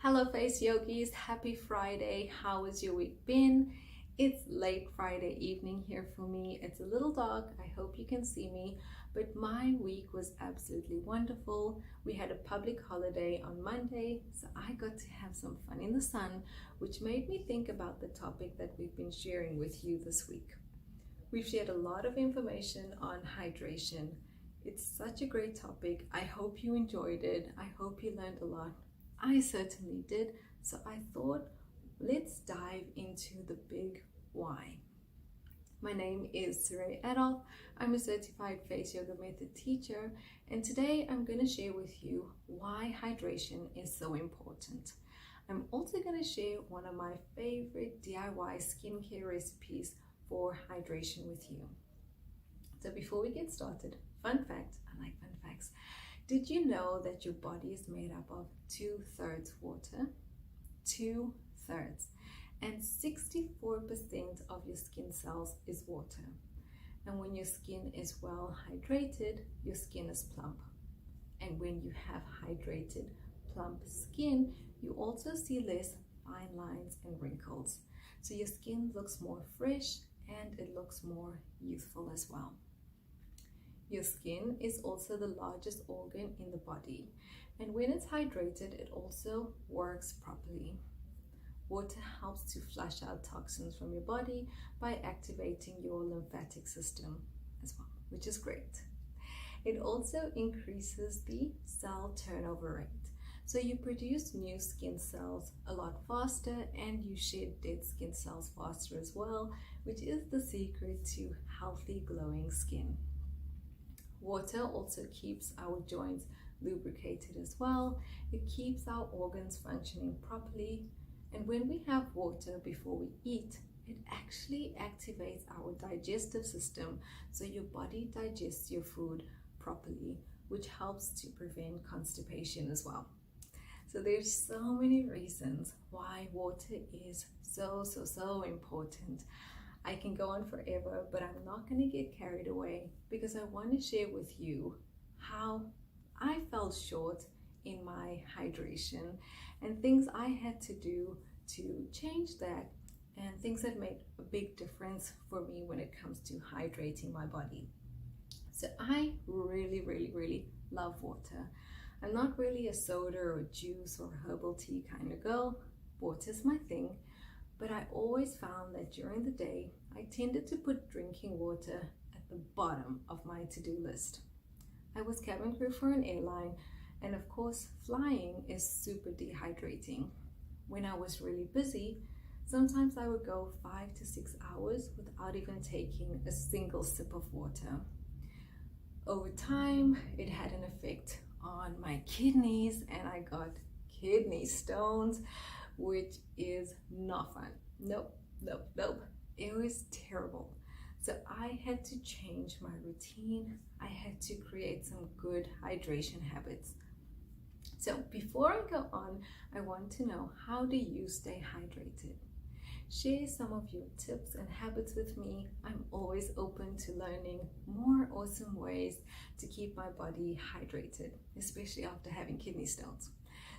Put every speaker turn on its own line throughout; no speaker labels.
Hello face yogis, happy Friday. How has your week been? It's late Friday evening here for me. It's a little dark. I hope you can see me, but my week was absolutely wonderful. We had a public holiday on Monday, so I got to have some fun in the sun, which made me think about the topic that we've been sharing with you this week. We've shared a lot of information on hydration. It's such a great topic. I hope you enjoyed it. I hope you learned a lot. I certainly did. So I thought, let's dive into the big why. My name is Saray Adolf. I'm a certified face yoga method teacher, and today I'm going to share with you why hydration is so important. I'm also going to share one of my favorite DIY skincare recipes for hydration with you. So before we get started, fun fact, I like fun facts. Did you know that your body is made up of 2/3 water? 2/3. And 64% of your skin cells is water. And when your skin is well hydrated, your skin is plump. And when you have hydrated, plump skin, you also see less fine lines and wrinkles. So your skin looks more fresh and it looks more youthful as well. Your skin is also the largest organ in the body, and when it's hydrated, it also works properly. Water helps to flush out toxins from your body by activating your lymphatic system as well, which is great. It also increases the cell turnover rate. So you produce new skin cells a lot faster and you shed dead skin cells faster as well, which is the secret to healthy glowing skin. Water also keeps our joints lubricated as well. It keeps our organs functioning properly. And when we have water before we eat, it actually activates our digestive system so your body digests your food properly, which helps to prevent constipation as well. So there's so many reasons why water is so important. I can go on forever, but I'm not going to get carried away because I want to share with you how I fell short in my hydration and things I had to do to change that, and things that made a big difference for me when it comes to hydrating my body. So I really love water. I'm not really a soda or juice or herbal tea kind of girl. Water's my thing. But I always found that during the day, I tended to put drinking water at the bottom of my to-do list. I was cabin crew for an airline, and of course, flying is super dehydrating. When I was really busy, sometimes I would go 5 to 6 hours without even taking a single sip of water. Over time, it had an effect on my kidneys, and I got kidney stones, which is not fun. Nope. It was terrible. So I had to change my routine. I had to create some good hydration habits. So before I go on, I want to know, how do you stay hydrated? Share some of your tips and habits with me. I'm always open to learning more awesome ways to keep my body hydrated, especially after having kidney stones.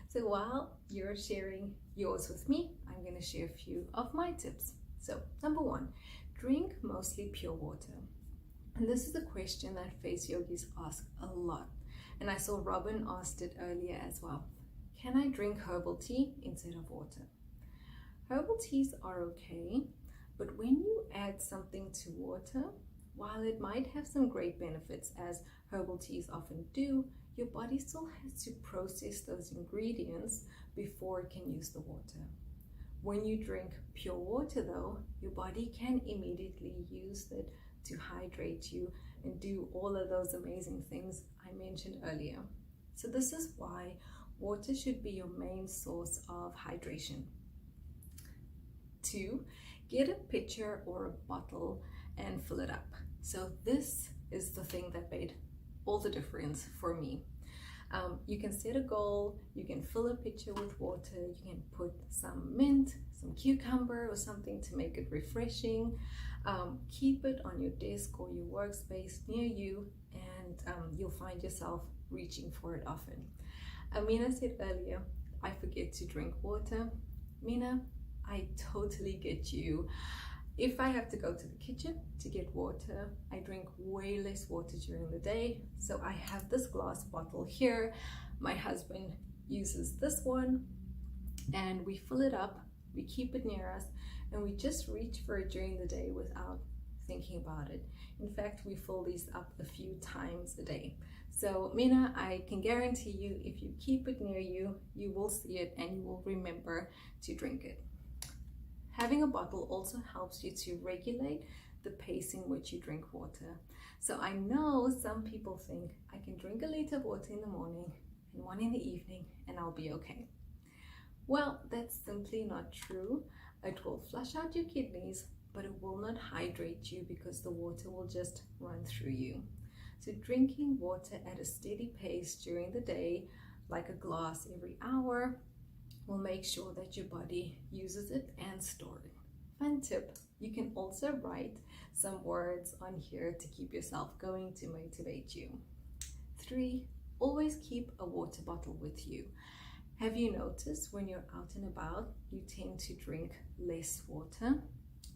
So while you're sharing yours with me, I'm going to share a few of my tips. So number 1, drink mostly pure water. And this is a question that face yogis ask a lot. And I saw Robin asked it earlier as well. Can I drink herbal tea instead of water? Herbal teas are okay, but when you add something to water, while it might have some great benefits, as herbal teas often do, your body still has to process those ingredients before it can use the water. When you drink pure water though, your body can immediately use it to hydrate you and do all of those amazing things I mentioned earlier. So this is why water should be your main source of hydration. 2, get a pitcher or a bottle and fill it up. So this is the thing that made all the difference for me. You can set a goal, you can fill a pitcher with water, you can put some mint, some cucumber or something to make it refreshing. Keep it on your desk or your workspace near you, and you'll find yourself reaching for it often. Amina said earlier, I forget to drink water. Mina, I totally get you. If I have to go to the kitchen to get water, I drink way less water during the day. So I have this glass bottle here. My husband uses this one and we fill it up, we keep it near us, and we just reach for it during the day without thinking about it. In fact, we fill these up a few times a day. So Mina, I can guarantee you, if you keep it near you, you will see it and you will remember to drink it. Having a bottle also helps you to regulate the pace in which you drink water. So I know some people think I can drink a liter of water in the morning and one in the evening and I'll be okay. Well, that's simply not true. It will flush out your kidneys, but it will not hydrate you because the water will just run through you. So drinking water at a steady pace during the day, like a glass every hour, will make sure that your body uses it and store it. Fun tip, you can also write some words on here to keep yourself going to motivate you. 3, always keep a water bottle with you. Have you noticed when you're out and about, you tend to drink less water?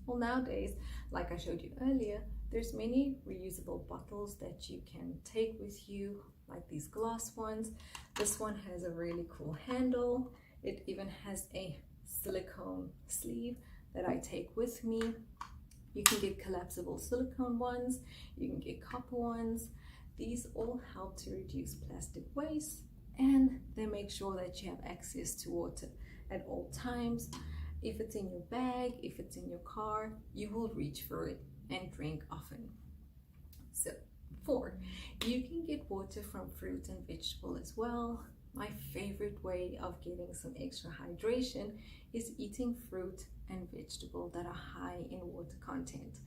Well, nowadays, like I showed you earlier, there's many reusable bottles that you can take with you, like these glass ones. This one has a really cool handle. It even has a silicone sleeve that I take with me. You can get collapsible silicone ones, you can get copper ones. These all help to reduce plastic waste and they make sure that you have access to water at all times. If it's in your bag, if it's in your car, you will reach for it and drink often. So 4, you can get water from fruit and vegetable as well. My favorite way of getting some extra hydration is eating fruit and vegetable that are high in water content.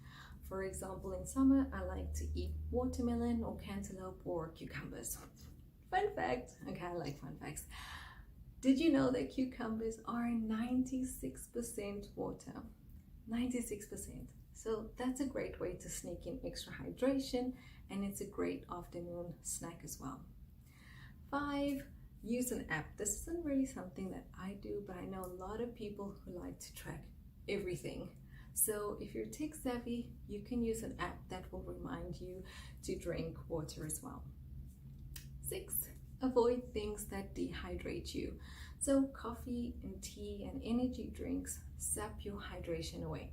For example, in summer, I like to eat watermelon or cantaloupe or cucumbers. Fun fact, okay, I like fun facts. Did you know that cucumbers are 96% water? 96%. So that's a great way to sneak in extra hydration and it's a great afternoon snack as well. 5, use an app. This isn't really something that I do, but I know a lot of people who like to track everything. So if you're tech savvy, you can use an app that will remind you to drink water as well. 6, avoid things that dehydrate you. So coffee and tea and energy drinks sap your hydration away.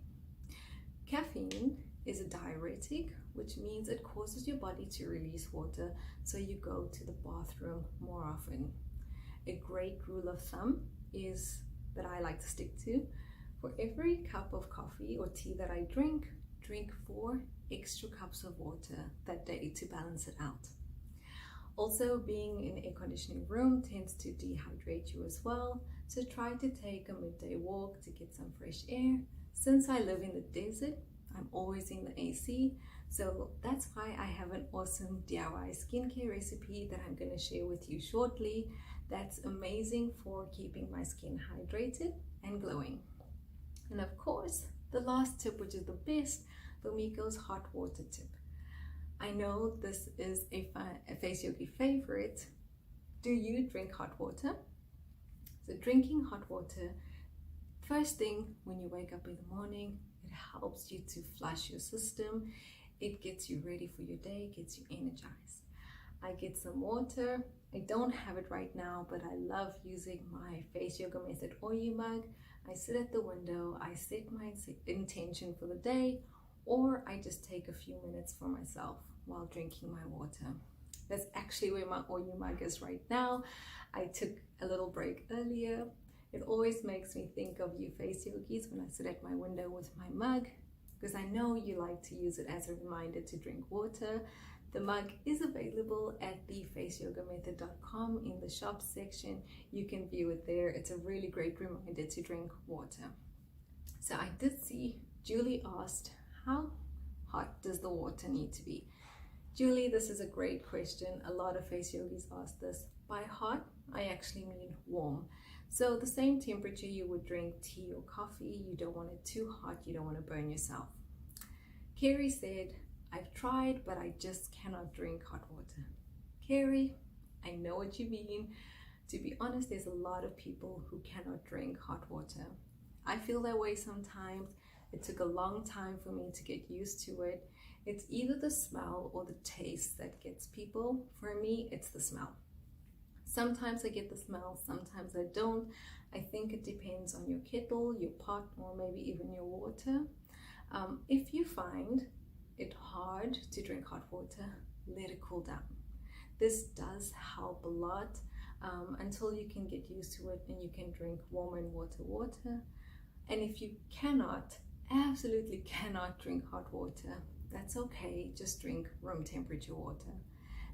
Caffeine is a diuretic, which means it causes your body to release water, so you go to the bathroom more often. A great rule of thumb is that I like to stick to: for every cup of coffee or tea that I drink 4 extra cups of water that day to balance it out. Also, being in an air conditioning room tends to dehydrate you as well, so try to take a midday walk to get some fresh air. Since I live in the desert, I'm always in the AC, so that's why I have an awesome DIY skincare recipe that I'm going to share with you shortly. That's amazing for keeping my skin hydrated and glowing. And of course, the last tip, which is the best, the Miko's hot water tip. I know this is a Face Yogi favorite. Do you drink hot water? So drinking hot water, first thing when you wake up in the morning, it helps you to flush your system. It gets you ready for your day, gets you energized. I get some water. I don't have it right now, but I love using my Face Yoga Method oil mug. I sit at the window, I set my intention for the day, or I just take a few minutes for myself while drinking my water. That's actually where my oil mug is right now. I took a little break earlier. It always makes me think of you Face Yogis when I sit at my window with my mug, because I know you like to use it as a reminder to drink water. The mug is available at thefaceyogamethod.com in the shop section. You can view it there. It's a really great reminder to drink water. So I did see Julie asked, how hot does the water need to be? Julie, this is a great question. A lot of Face Yogis ask this. By hot, I actually mean warm. So the same temperature you would drink tea or coffee. You don't want it too hot. You don't want to burn yourself. Carrie said, I've tried, but I just cannot drink hot water. Carrie, I know what you mean. To be honest, there's a lot of people who cannot drink hot water. I feel that way sometimes. It took a long time for me to get used to it. It's either the smell or the taste that gets people. For me, it's the smell. Sometimes I get the smell, sometimes I don't. I think it depends on your kettle, your pot, or maybe even your water. If you find it hard to drink hot water, let it cool down. This does help a lot until you can get used to it and you can drink warm and water. And if you cannot, absolutely cannot drink hot water, that's okay, just drink room temperature water.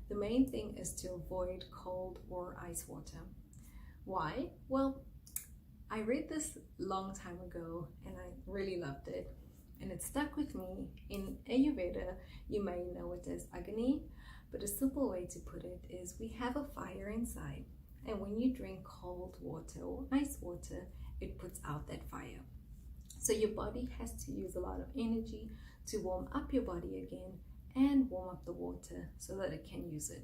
The main thing is to avoid cold or ice water. Why? Well, I read this long time ago and I really loved it. And it stuck with me. In Ayurveda, you may know it as Agni, but a simple way to put it is we have a fire inside. And when you drink cold water or ice water, it puts out that fire. So your body has to use a lot of energy to warm up your body again and warm up the water so that it can use it.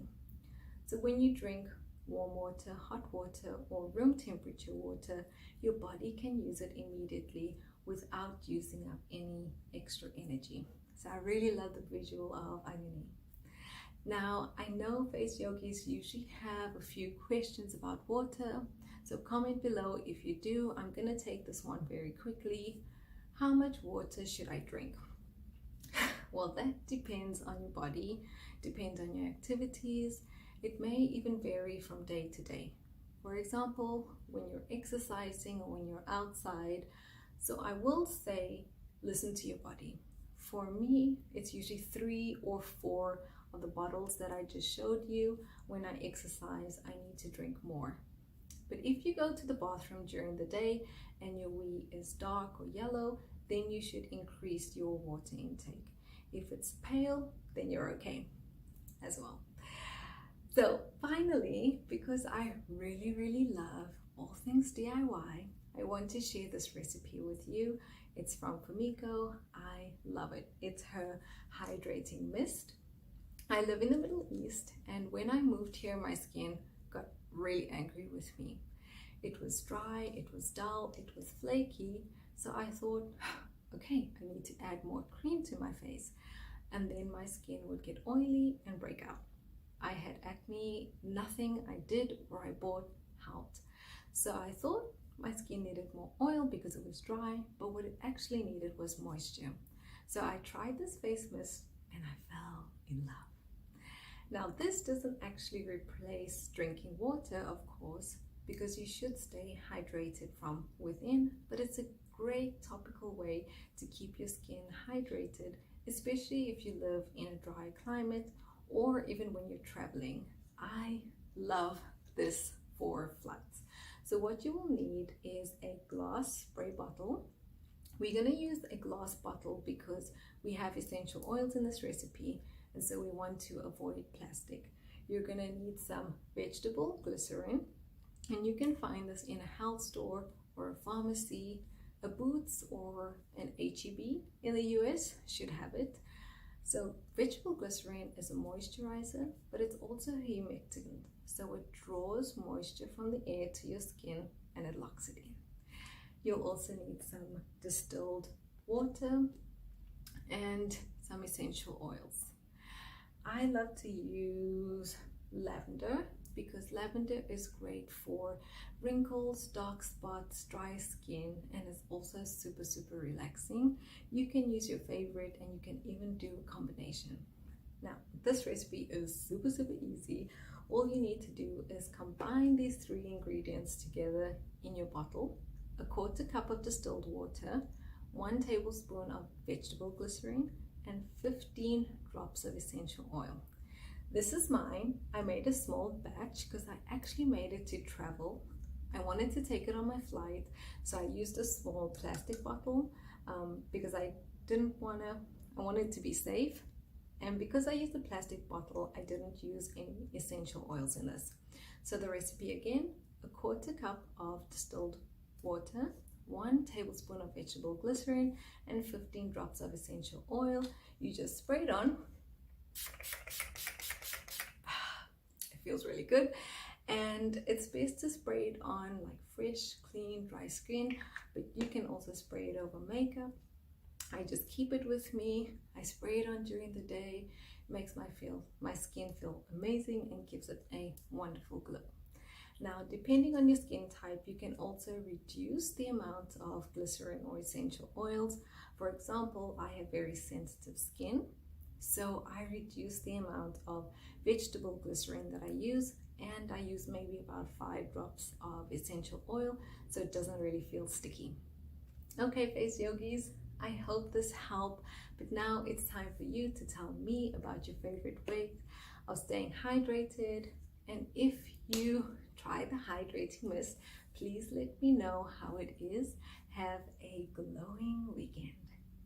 So when you drink warm water, hot water, or room temperature water, your body can use it immediately without using up any extra energy. So I really love the visual of Agni. Now, I know face yogis usually have a few questions about water, so comment below if you do. I'm going to take this one very quickly. How much water should I drink? Well, that depends on your body, depends on your activities. It may even vary from day to day. For example, when you're exercising or when you're outside. So I will say, listen to your body. For me, it's usually 3 or 4 of the bottles that I just showed you. When I exercise, I need to drink more. But if you go to the bathroom during the day and your wee is dark or yellow, then you should increase your water intake. If it's pale, then you're okay as well. So finally, because I really love all things DIY, I want to share this recipe with you. It's from Fumiko. I love it. It's her hydrating mist. I live in the Middle East, and when I moved here, my skin got really angry with me. It was dry, it was dull, it was flaky. So I thought, okay, I need to add more cream to my face. And then my skin would get oily and break out. I had acne, nothing I did or I bought helped. So I thought my skin needed more oil because it was dry, but what it actually needed was moisture. So I tried this face mist and I fell in love. Now this doesn't actually replace drinking water, of course, because you should stay hydrated from within, but it's a great topical way to keep your skin hydrated, especially if you live in a dry climate or even when you're traveling. I love this for floods. So what you will need is a glass spray bottle. We're going to use a glass bottle because we have essential oils in this recipe, and so we want to avoid plastic. You're going to need some vegetable glycerin, and you can find this in a health store or a pharmacy. A Boots or an HEB in the US should have it. So vegetable glycerin is a moisturizer, but it's also a humectant. So it draws moisture from the air to your skin and it locks it in. You'll also need some distilled water and some essential oils. I love to use lavender because lavender is great for wrinkles, dark spots, dry skin, and it's also super relaxing. You can use your favorite and you can even do a combination. Now, this recipe is super easy. All you need to do is combine these 3 ingredients together in your bottle: a 1/4 cup of distilled water, 1 tablespoon of vegetable glycerin, and 15 drops of essential oil. This is mine. I made a small batch because I actually made it to travel. I wanted to take it on my flight, so I used a small plastic bottle because I wanted to be safe. And because I used a plastic bottle, I didn't use any essential oils in this. So the recipe again: a 1/4 cup of distilled water, 1 tablespoon of vegetable glycerin, and 15 drops of essential oil. You just spray it on. It feels really good. And it's best to spray it on like fresh, clean, dry skin, but you can also spray it over makeup. I just keep it with me. I spray it on during the day. It makes my skin feel amazing and gives it a wonderful glow. Now, depending on your skin type, you can also reduce the amount of glycerin or essential oils. For example, I have very sensitive skin, so I reduce the amount of vegetable glycerin that I use, and I use maybe about 5 drops of essential oil so it doesn't really feel sticky. Okay, face yogis, I hope this helped, but now it's time for you to tell me about your favorite way of staying hydrated. And if you try the hydrating mist, please let me know how it is. Have a glowing weekend.